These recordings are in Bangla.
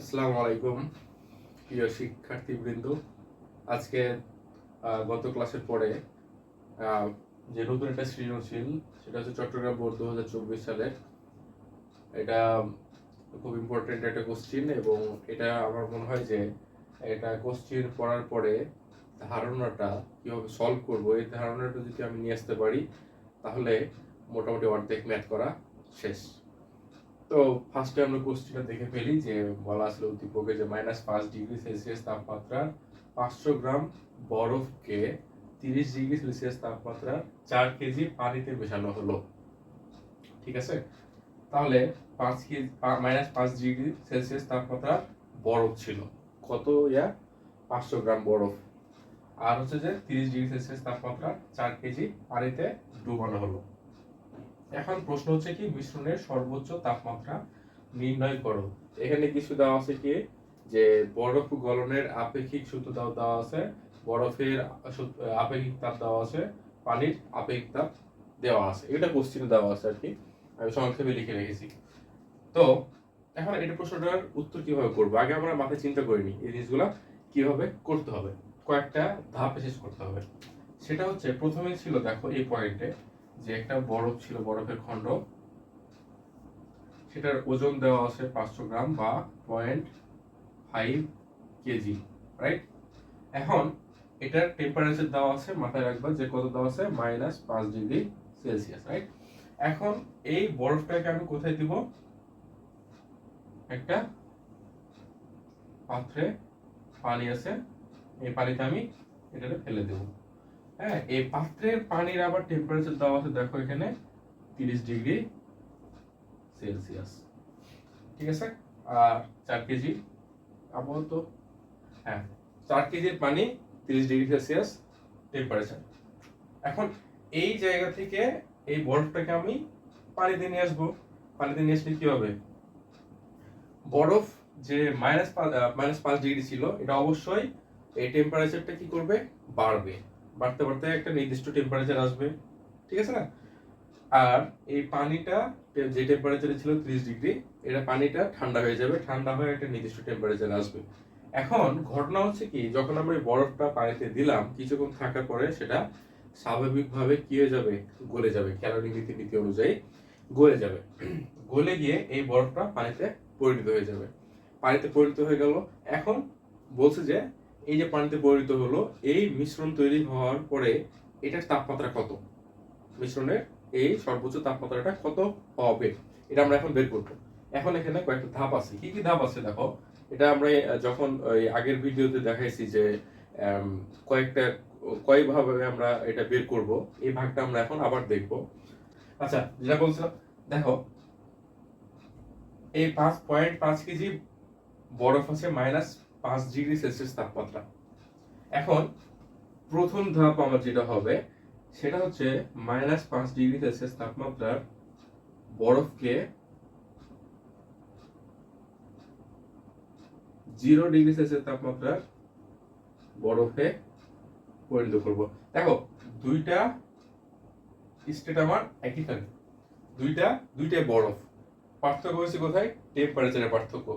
আসসালামু আলাইকুম প্রিয় শিক্ষার্থীবৃন্দ। আজকে গত ক্লাসের পরে যে নতুন একটা সৃজনশীল, সেটা হচ্ছে চট্টগ্রাম বোর্ড 2024 সালের। এটা খুব ইম্পর্টেন্ট একটা কোশ্চিন, এবং এটা আমার মনে হয় যে এটা কোশ্চিন পড়ার পরে ধারণাটা কীভাবে সলভ করবো, এই ধারণাটা যদি আমি নিয়ে আসতে পারি তাহলে মোটামুটি অর্ধেক ম্যাথ করা শেষ। তো ফার্স্টে আমরা কোশ্চেনটা দেখে ফেলি যে বলা আসলে উদ্দীপকে যে -5 ডিগ্রি সেলসিয়াস তাপমাত্রা 500 গ্রাম বরফকে 30 ডিগ্রি সেলসিয়াস তাপমাত্রা 4 কেজি পানিতে মেশানো হলো। ঠিক আছে, তাহলে 5 ডিগ্রি সেলসিয়াস তাপমাত্রা বরফ ছিল, কত 500 গ্রাম বরফ, আর হচ্ছে যে 30 ডিগ্রি সেলসিয়াস তাপমাত্রা 4 কেজি পানিতে ডুবানো হলো। এখন প্রশ্ন হচ্ছে কি, মিশ্রণের সর্বোচ্চ তাপমাত্রা নির্ণয় করো। এখানে কিছু দেওয়া আছে কি, যে বরফ গলনের আপেক্ষিক সূত্র দেওয়া আছে, বরফের আপেক্ষিক তাপ দেওয়া আছে, পানির আপেক্ষিক তাপ দেওয়া আছে। এটা কোশ্চেনে দেওয়া আছে আর কি, আমি সংক্ষেপে লিখে রেখেছি। তো এখন এটা প্রশ্নটার উত্তর কিভাবে করবো, আগে আমরা মাথায় চিন্তা করিনি এই জিনিসগুলা কিভাবে করতে হবে। কয়েকটা ধাপে শেষ করতে হবে। সেটা হচ্ছে, প্রথমে ছিল দেখো এই পয়েন্টে যে একটা বরফ ছিল, বরফের খণ্ড, সেটার ওজন দেওয়া আছে 500 গ্রাম বা 0.5 কেজি, রাইট? এখন এটার টেম্পারেচার দেওয়া আছে, মাথায় রাখবা যে কত দেওয়া আছে, -5 ডিগ্রি সেলসিয়াস, রাইট? এখন এই বরফটাকে আমি কোথায় দিব, একটা পাত্রে পানি আছে, এই পানিতে আমি এটাকে ফেলে দেব। হ্যাঁ, এই পাত্রের পানির আবার টেম্পারেচার দেওয়া আছে দেখো এখানে 30 ডিগ্রি সেলসিয়াস। ঠিক আছে, আর 4 কেজি আপাতত, হ্যাঁ 4 কেজির পানি 30 ডিগ্রি সেলসিয়াস টেম্পারেচার। এখন এই জায়গা থেকে এই বরফটাকে আমি পানিতে নিয়ে আসবো। পানিতে নিয়ে আসলে কি হবে, বরফ যে -5 ডিগ্রি ছিল, এটা অবশ্যই এই টেম্পারেচারটা কি করবে, বাড়বে, বাড়তে বাড়তে একটা নির্দিষ্ট টেম্পারেচার আসবে। ঠিক আছে না? আর এই পানিটা যে টেম্পারেচারে ছিল 30 ডিগ্রি, এটা পানিটা ঠান্ডা হয়ে যাবে, ঠান্ডা হয়ে একটা নির্দিষ্ট টেম্পারেচার আসবে। এখন ঘটনা হচ্ছে কি, যখন আমরা এই বরফটা পানিতে দিলাম, কিছুক্ষণ থাকার পরে সেটা স্বাভাবিকভাবে কি হয়ে যাবে, গলে যাবে, ক্যালোরি নীতি অনুযায়ী গলে যাবে। গলে গিয়ে এই বরফটা পানিতে পরিণত হয়ে যাবে। পানিতে পরিণত হয়ে গেল। এখন বলছে যে এই যে পানিতে পরিণত হলো, এই মিশ্রণ তৈরি হওয়ার পরে এটার তাপমাত্রা কত, মিশ্রণের এই সর্বোচ্চ তাপমাত্রাটা কত হবে, এটা আমরা এখন বের করব। এখন এখানে কয়েকটা ধাপ আছে। কি কি ধাপ আছে দেখো, এটা আমরা যখন ওই আগের ভিডিওতে দেখাইছি যে কয়ভাবে আমরা এটা বের করব, এই ভাগটা আমরা এখন আবার দেখব। আচ্ছা, যেটা বলছিলাম দেখো, এই 5.5 কেজি বরফ আছে -5 ডিগ্রি সেলসিয়াস তাপমাত্রা। এখন প্রথম ধাপ আমার যেটা হবে, সেটা হচ্ছে -5 ডিগ্রি সেলসিয়াস তাপমাত্রার বরফকে 0 ডিগ্রি সেলসিয়াস তাপমাত্রার বরফে পরিণত করব। দেখো, দুইটা স্টেট আমার একই থাকে, দুইটাই বরফ, পার্থক্য হচ্ছে কোথায়, টেম্পারেচারের পার্থক্য।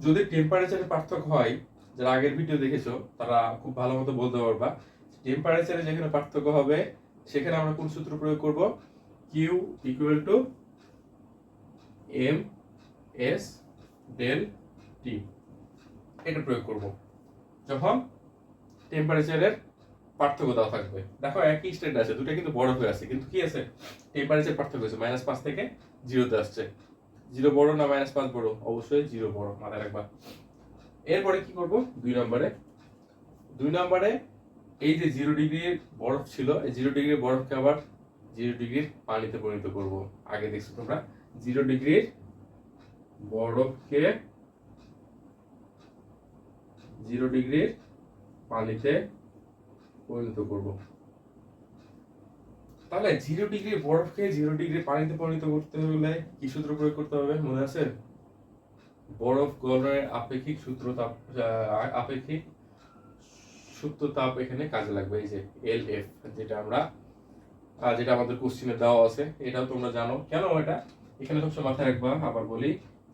যদি টেম্পারেচারের পার্থক্য হয়, যারা আগের ভিডিও দেখেছো তারা খুব ভালো মতো বলতে পারবা, টেম্পারেচারে যেখানে পার্থক্য হবে সেখানে আমরা কোন সূত্র প্রয়োগ করব, Q equal to M S del T, এটা প্রয়োগ করব যখন টেম্পারেচারের পার্থক্য দেওয়া থাকবে। দেখো একই স্টেট আছে, দুটো কিন্তু বরফে আছে, কিন্তু কি আছে, টেম্পারেচার পার্থক্য আছে, -5 থেকে 0-তে আসছে। 0 বড় না -5 বড়, অবশ্যই 0 বড়, মাথায় রাখবা। এরপরে কি করব, 2 নম্বরে এই যে 0 ডিগ্রির বরফ ছিল, এই 0 ডিগ্রির বরফকে আবার 0 ডিগ্রির পানিতে পরিণত করব। আগে দেখছো তোমরা, 0 ডিগ্রির বরফকে 0 ডিগ্রির পানিতে পরিণত করব। তাহলে 0 ডিগ্রির বরফকে 0 ডিগ্রি পানিতে পরিণত করতে হলে কি সূত্র প্রয়োগ করতে হবে, মনে আছে? বরফ গলনের আপেক্ষিক সূত্র তাপ এখানে কাজে লাগবে, এই যে LF, যেটা আমাদের কোশ্চেনে দেওয়া আছে। এটাও তোমরা জানো, কেন এটা এখানে সবসময় মাথায় রাখবা। আবার বলি,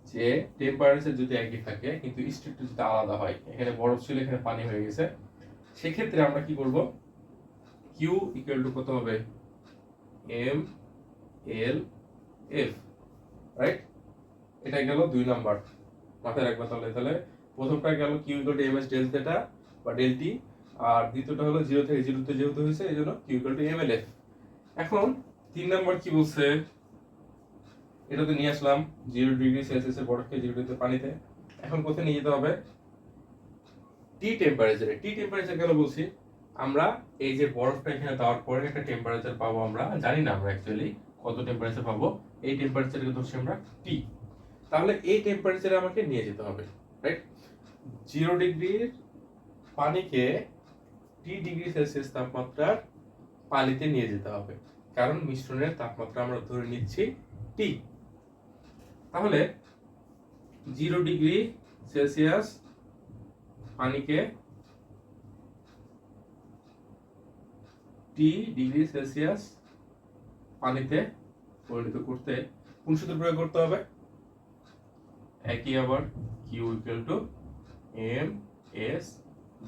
যে টেম্পারেচার যদি একই থাকে কিন্তু স্টেটটা যদি আলাদা হয়, এখানে বরফ ছিল এখানে পানি হয়ে গেছে, সেক্ষেত্রে আমরা কি করব, কিউ ইকুয়াল টু কত হবে, এম এল এফ, রাইট? এটা গেল 2 নাম্বার, মাথায় রাখবা। তাহলে প্রথমটা গেল Q equal to M S del theta বা ডেল টি, আর দ্বিতীয়টা হলো 0 থেকে 0 তে যেহেতু হয়েছে এই জন্য Q equal to M L F. এখন 3 নাম্বার কি বলছে, এটা তো নিয়ে আসলাম 0 ডিগ্রি সেলসিয়াসের বরফকে 0 ডিগ্রি পানিতে। এখন কোথায় নিয়ে যেতে হবে, টি টেম্পারেচারে। টি টেম্পারেচার কেন বলছি, আমরা এই যে বরফটা এখানে দেওয়ার পরে একটা টেম্পারেচার পাবো, আমরা জানি না আমরা অ্যাকচুয়ালি কত টেম্পারেচার পাবো, এই টেম্পারেচারকে ধরছি আমরা টি। তাহলে এই টেম্পারেচারে আমাকে নিয়ে যেতে হবে, রাইট? 0 ডিগ্রির পানিকে টি ডিগ্রি সেলসিয়াস তাপমাত্রার পানিতে নিয়ে যেতে হবে, কারণ মিশ্রণের তাপমাত্রা আমরা ধরে নিচ্ছি টি। তাহলে 0 ডিগ্রি সেলসিয়াস পানিকে টি ডিগ্রি সেলসিয়াস পানিতে পরিণত করতে কোন সূত্র প্রয়োগ করতে হবে, একই আবার Q equal to M S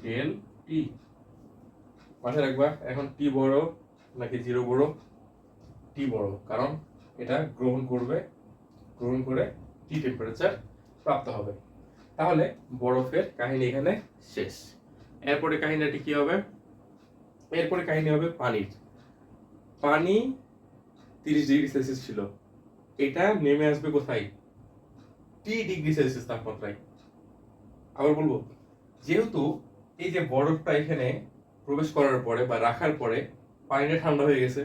del T. মাথায় রাখবা, এখন টি বড় নাকি 0 বড়, টি বড়, কারণ এটা গ্রহণ করে টি টেম্পারেচার প্রাপ্ত হবে। তাহলে বরফের কাহিনী এখানে শেষ। এরপরে কাহিনীটি কি হবে, এরপরে কাহিনী হবে পানির। পানি 30 ডিগ্রি সেলসিয়াস ছিল, এটা নেমে আসবে কোথায়, টি ডিগ্রি সেলসিয়াস তাপমাত্রায়। আবার বলবো, যেহেতু এই যে বরফটা এখানে প্রবেশ করার পরে বা রাখার পরে পানিটা ঠান্ডা হয়ে গেছে,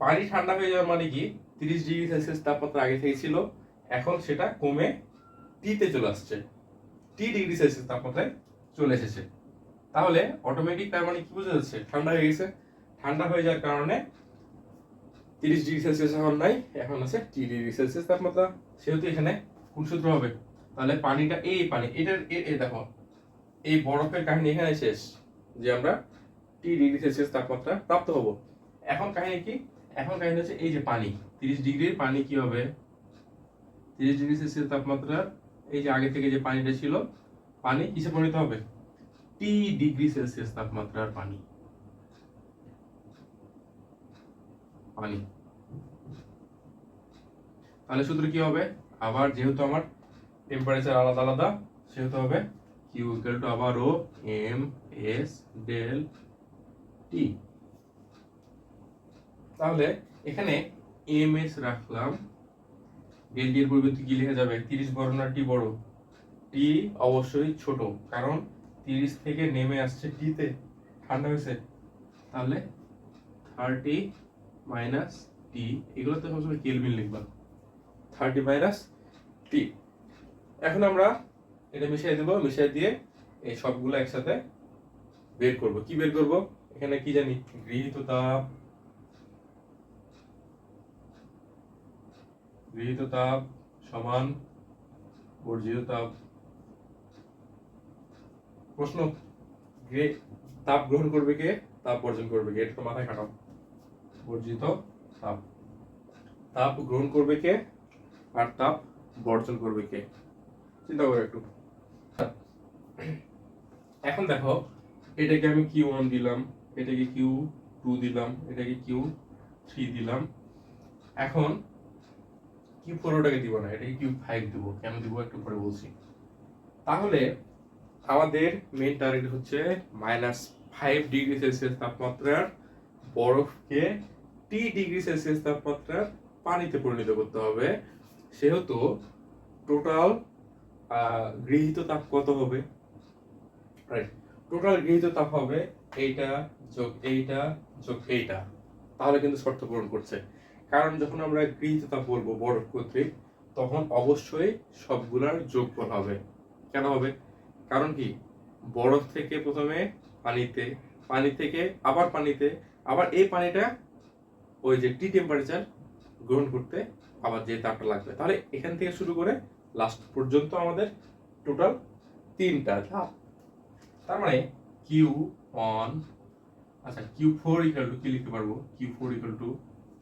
পানি ঠান্ডা হয়ে যাওয়ার মানে কি, 30 ডিগ্রি সেলসিয়াস তাপমাত্রা আগে থেকে ছিল, এখন সেটা কমে টিতে চলে আসছে, টি ডিগ্রি সেলসিয়াস তাপমাত্রায় চলে এসেছে। তাহলে অটোমেটিক তার মানে কি বোঝা যাচ্ছে, ঠান্ডা হয়ে গেছে। ঠান্ডা হয়ে যাওয়ার কারণে 30 ডিগ্রি সেলসিয়াস এখন নাই, এখন আছে টি ডিগ্রি সেলসিয়াস তাপমাত্রা। সেহেতু এখানে কোন সূত্র হবে, তাহলে পানিটা এই পানি এটার দেখো এই বরফের কাহিনী এখানে শেষ, যে আমরা টি ডিগ্রি সেলসিয়াস তাপমাত্রা প্রাপ্ত হব। এখন কাহিনী কি, এখন কাহিনী হচ্ছে এই যে পানি 30 ডিগ্রির পানি কি হবে, 30 ডিগ্রি সেলসিয়াস তাপমাত্রা এই যে আগে থেকে যে পানিটা ছিল, পানি কিসে পরিণত হবে, টি ডিগ্রি সেলসিয়াস তাপমাত্রার পানি। তাহলে সূত্র কি হবে, আবার যেহেতু আমার টেম্পারেচার আলাদা আলাদা, সেহেতু হবে কিউ ইকুয়াল টু আবারও এম এস ডেল টি। তাহলে এখানে এম এস রাখলাম, ডেল টি এর পরিবর্তে কি লিখে যাবে, 30 বড় না টি বড়, টি অবশ্যই ছোট, কারণ 30 থেকে নেমে আসছে টিতে, ঠান্ডা হয়েছে। তাহলে 30 মাইনাস টি, এগুলো তো সবসময় কেলভিন লিখবা, 30 মাইনাস টি। এখন আমরা এটা মিশিয়ে দেব, মিশিয়ে দিয়ে এই সবগুলো একসাথে বের করব। কি বের করব, এখানে কি জানি, গৃহীত তাপ সমান বর্জিত তাপ। প্রশ্ন, তাপ গ্রহণ করবে কে, তাপ বর্জন করবে কে, এটা তো মাথায় খাটাও। বর্জিত তাপ, তাপ গ্রহণ করবে কে আর তাপ বর্জন করবে কে, চিন্তা করো একটু। এখন দেখো, এটাকে আমি Q1 দিলাম, এটাকে Q2 দিলাম, এটাকে Q3 দিলাম। এখন Q4 ওটাকে দিব না, এটাকে Q5 দিব। কেন দিব একটু পরে বলছি। তাহলে আমাদের মেইন টার্গেট হচ্ছে -5 ডিগ্রি সেলসিয়াস তাপমাত্রার বরফকে টি ডিগ্রি সেলসিয়াস তাপমাত্রার পানিতে পরিণত করতে হবে। সেহেতু টোটাল গৃহীত তাপ কত হবে, রাইট? টোটাল গৃহীত তাপ হবে এইটা যোগ এইটা যোগ এইটা। তাহলে কিন্তু শর্ত পূরণ করছে, কারণ যখন আমরা গৃহীত তাপ বলবো বরফ কর্তৃক, তখন অবশ্যই সবগুলার যোগফল হবে। কেন হবে, কারণ কি, বরফ থেকে প্রথমে পানিতে, পানি থেকে আবার পানিতে, আবার এই পানিটা ওই যে টি টেম্পারেচার গ্রহণ করতে আবার যে তাপটা লাগবে। তাহলে এখান থেকে শুরু করে লাস্ট পর্যন্ত আমাদের টোটাল 3টা ধাপ। তার মানে Q1, আচ্ছা Q4 ইকুয়াল টু কি লিখতে পারবো, Q4 ইকুয়াল টু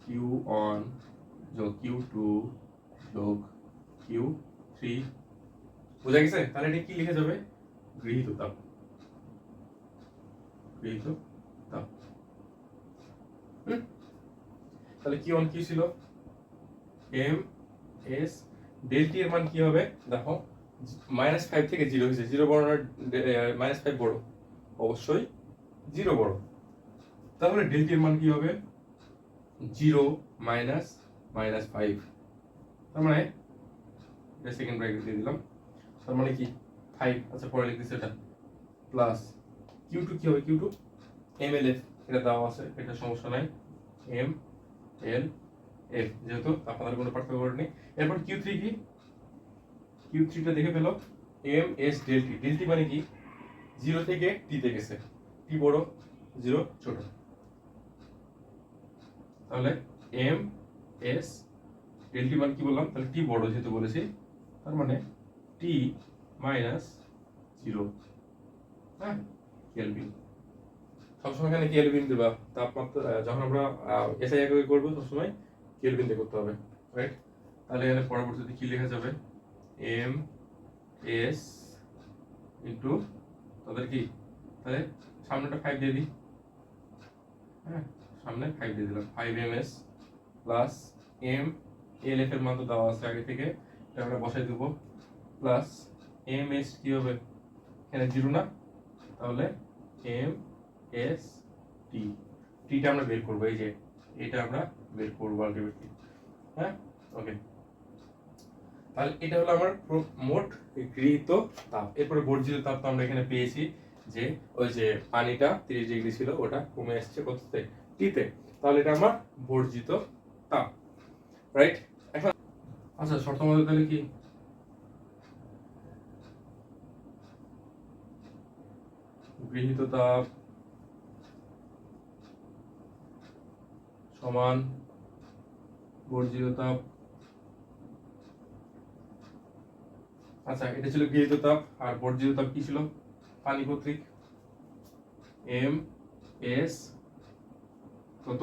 Q1 যোগ Q2 যোগ কিউ থ্রি, বোঝা গেছে? তাহলে এটা কি লিখে যাবে? গৃহীত তাপ, গৃহীত তাপ। তাহলে কি অন কি ছিল? এম এস ডেল্টি এর মান কি হবে দেখো, -5 থেকে 0 হয়েছে, 0 বড় না -5 বড়? অবশ্যই 0 বড়। তাহলে ডেল্টি এর মান কি হবে? 0 -5, তার মানে এটা সেকেন্ড ব্র্যাকেট দিয়ে দিলাম, তার মানে কি 5, আচ্ছা পরে লিখতেছি এটা, প্লাস Q2 কি হবে? Q2 mLF, এটা দেওয়া আছে, এটা সমস্যা নাই, mLF যেহেতু আপনাদের কোনো পার্থক্য নেই। এরপর Q3 কি? Q3 টা দেখে ফেলো, ms ডেল্টি, ডেল্টি মানে কি? 0 থেকে t তে গেছে, t বড় 0 ছোট, তাহলে ms ডেল্টি মান কি বললাম? তাহলে t বড় যেহেতু বলেছি, তার মানে t -0, হ্যাঁ, কেলভিন। সবসময় এখানে কেলভিন দেবা, তাপমাত্রা যখন আমরা এসআই এককে করবো সবসময় কেলভিন দিয়ে করতে হবে, রাইট? তাহলে এখানে পরবর্তীতে কি লেখা যাবে? এম এস ইন্টু তাদের কি, তাহলে সামনেটা 5 দিয়ে দিই, হ্যাঁ সামনে 5 দিয়ে দিলাম, 5 ms plus M L F এর মান তো দেওয়া আছে আগে থেকে, এটা আমরা বসাই দেবো, প্লাস এম এস কি হবে? এখানে 0 না, তাহলে এম এস টি, টিটা আমরা বের করবো, এই যে এটা আমরা বের করবো আলটিমেটলি, হ্যাঁ ওকে। তাহলে এটা হলো আমার মোট গৃহীত তাপ। এরপরে বর্জিত তাপ তো আমরা এখানে পেয়েছি যে ওই যে পানিটা 30 ডিগ্রি ছিল, ওটা কমে আসছে কততে? টিতে, তাহলে এটা আমার বর্জিত তাপ, রাইট? এখন আচ্ছা শর্ত মতে তাহলে কি গৃহীত তাপ সমান বর্জিত তাপ, আচ্ছা এটা ছিল গৃহীত তাপ, আর বর্জিত তাপ কি ছিল? পানি কর্তৃক এম এস কত?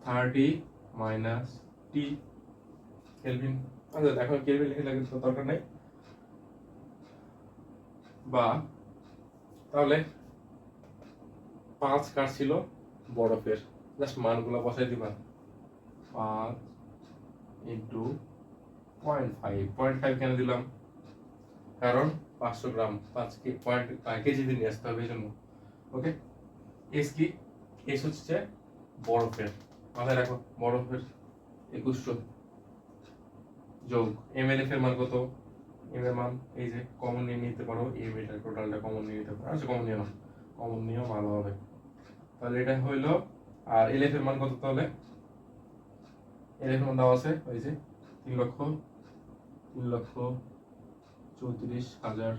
30 - টি কেলভিন। আচ্ছা এখন কেলভিন লিখে লাগে তো দরকার নাই, বা তাহলে 5 কার ছিল বরফের, জাস্ট মানগুলো বসাই দিবা, 5 ইন্টু 0.5 কেন দিলাম? কারণ 500 গ্রাম 5 কেজি দিয়ে নিয়ে আসতে হবে এই জন্য, ওকে। এস কি? এস হচ্ছে বরফের, মাথায় রাখো, বরফের 2100 যোগ mLF এর মান কত? m এর মান এই যে কমন নিয়ে নিতে পারো, m এটা টোটালটা কমন নিয়ে নিতে পারো, আচ্ছা কমন নিয়ে নাও, কমন নিয়েও ভালো হবে। তাহলে এটা হইলো, আর LF এর মান কত? তাহলে LF এর মান দেওয়া আছে ওই যে 3,34,000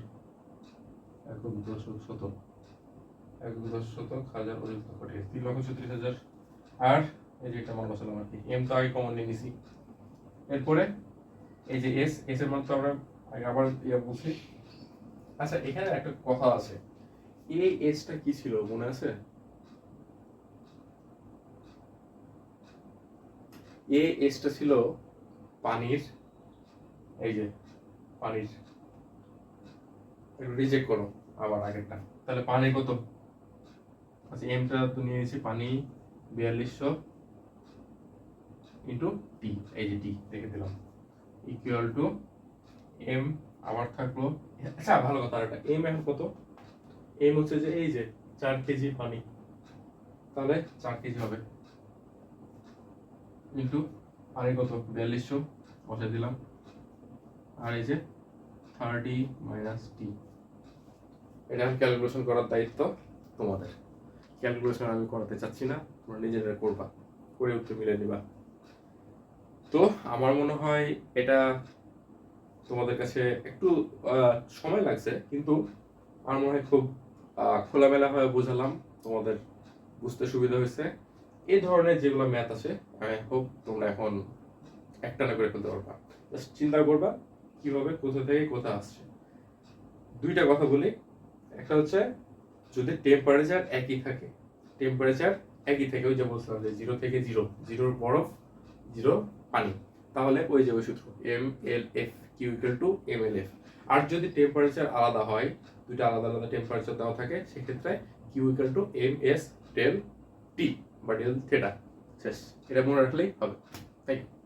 একক দশক শতক, একক দশ শতক হাজার অযুক্ত করে 3,34,000, আর এই যে একটা মান বসালাম আর কি, এম তো আগে কমন নিয়ে নিছি। এরপরে এই যে এস, এস এর মান তো আমরা আগে আবার বলছি। আচ্ছা এখানে একটা কথা আছে, এই এসটা কি ছিল মনে আছে? এই এসটা ছিল পানির, এই যে পানির, একটু রিজেক্ট করো আবার আগেরটা, তাহলে পানি কত? আচ্ছা এমটা তো নিয়ে নিয়েছি, পানি 4200 ইন্টু টি, এই যে টি দেখে দিলাম, ইকুয়াল টু এম আবার থাকলো, আচ্ছা ভালো কথা, এটা এম এখন কত? এম হচ্ছে যে এই যে 4 কেজি পানি, তাহলে 4 কেজি হবে, ইন্টু পানি কত? 4200 বসাই দিলাম, আর এই যে 30 - টি, এটা ক্যালকুলেশন করার দায়িত্ব তোমাদের, ক্যালকুলেশন আমি করাতে চাচ্ছি না, তোমরা নিজেরা করবা, করে উত্তর মিলে নিবা। তো আমার মনে হয় এটা তোমাদের কাছে একটু সময় লাগছে, কিন্তু আমার মনে হয় খুব খোলামেলা ভাবে বোঝালাম, তোমাদের বুঝতে সুবিধা হয়েছে। এই ধরনের যেগুলো ম্যাথ আছে আমি হোপ তোমরা এখন একটানা করে ফেলতে পারবা, জাস্ট চিন্তা করবা কিভাবে কোথা থেকে কোথা আসছে। দুইটা কথা বলি, একটা হচ্ছে যদি টেম্পারেচার একই থাকে, টেম্পারেচার একই থাকে, ওই যে বলছিলাম যে 0 থেকে 0, 0 বরফ 0 পানি, তাহলে ওই যে ওই সূত্র MLF Q equal to M L F. আর যদি টেম্পারেচার আলাদা হয়, দুইটা আলাদা আলাদা টেম্পারেচার দেওয়া থাকে, সেক্ষেত্রে Q equal to M S del T বা ডেল থেটা। শেষ, এটা মনে রাখলেই হবে। Thank you.